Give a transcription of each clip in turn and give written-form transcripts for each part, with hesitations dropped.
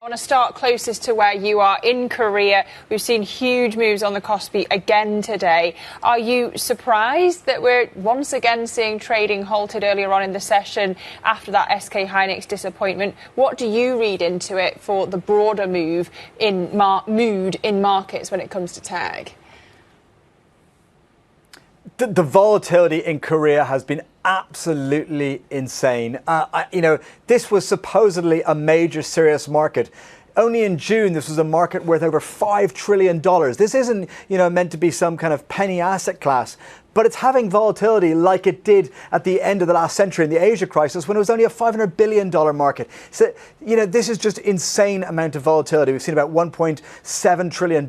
I want to start closest to where you are in Korea. We've seen huge moves on the Kospi again today. Are you surprised that we're once again seeing trading halted earlier on in the session after that SK Hynix disappointment? What do you read into it for the broader move in mood in markets when it comes to tech? The volatility in Korea has been absolutely insane. This was supposedly a major serious market. Only in June, this was a market worth over $5 trillion. This isn't, meant to be some kind of penny asset class, but it's having volatility like it did at the end of the last century in the Asia crisis when it was only a $500 billion market. So, this is just insane amount of volatility. We've seen about $1.7 trillion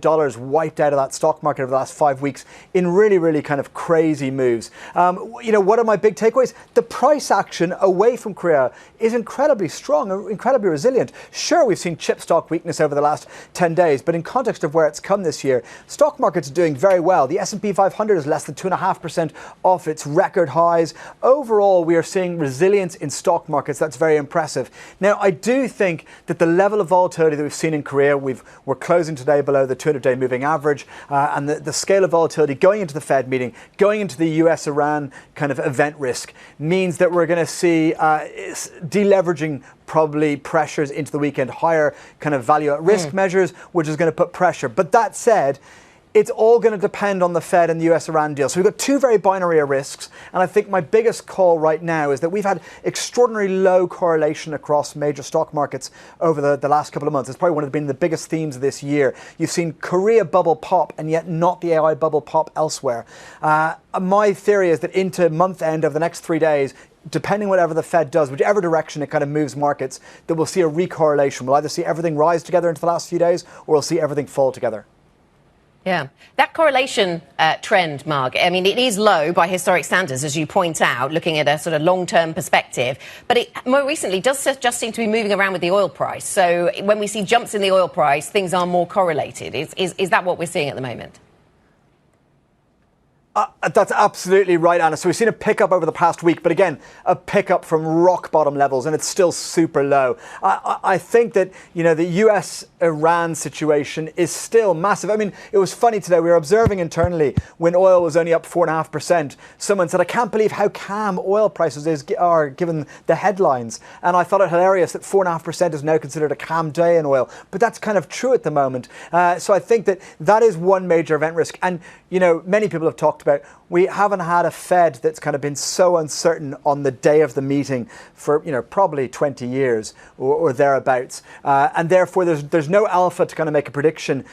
wiped out of that stock market over the last 5 weeks in really, really kind of crazy moves. What are my big takeaways? The price action away from Korea is incredibly strong, incredibly resilient. Sure, we've seen chip stock weakness over the last 10 days, but in context of where it's come this year, stock markets are doing very well. The S&P 500 is less than 2.5% off its record highs. Overall, we are seeing resilience in stock markets. That's very impressive. Now, I do think that the level of volatility that we've seen in Korea, we're closing today below the 200-day moving average, and the scale of volatility going into the Fed meeting, going into the US-Iran kind of event risk, means that we're going to see deleveraging probably pressures into the weekend, higher kind of value at risk measures, which is going to put pressure. But that said, it's all going to depend on the Fed and the US-Iran deal. So we've got two very binary risks. And I think my biggest call right now is that we've had extraordinary low correlation across major stock markets over the last couple of months. It's probably been the biggest themes of this year. You've seen Korea bubble pop and yet not the AI bubble pop elsewhere. My theory is that into month end over the next 3 days, depending whatever the Fed does, whichever direction it kind of moves markets, that we'll see a recorrelation. We'll either see everything rise together into the last few days or we'll see everything fall together. Yeah, that correlation trend, Mark, I mean, it is low by historic standards, as you point out, looking at a sort of long-term perspective. But it more recently does just seem to be moving around with the oil price. So when we see jumps in the oil price, things are more correlated. Is that what we're seeing at the moment? That's absolutely right, Anna. So we've seen a pickup over the past week, but again, a pickup from rock bottom levels, and it's still super low. I think that, the US-Iran situation is still massive. I mean, it was funny today. We were observing internally when oil was only up 4.5%. Someone said, I can't believe how calm oil prices are given the headlines. And I thought it hilarious that 4.5% is now considered a calm day in oil. But that's kind of true at the moment. So I think that is one major event risk. And, many people have talked about, we haven't had a Fed that's kind of been so uncertain on the day of the meeting for, probably 20 years or thereabouts. And therefore, there's no alpha to kind of make a prediction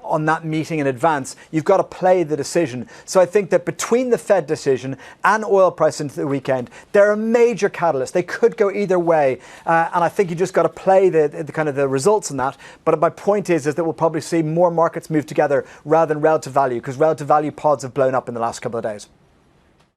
on that meeting in advance. You've got to play the decision. So I think that between the Fed decision and oil price into the weekend, they're a major catalyst. They could go either way. And I think you just got to play the kind of the results in that. But my point is that we'll probably see more markets move together rather than relative value, because relative value pods have blown up in the last couple of days.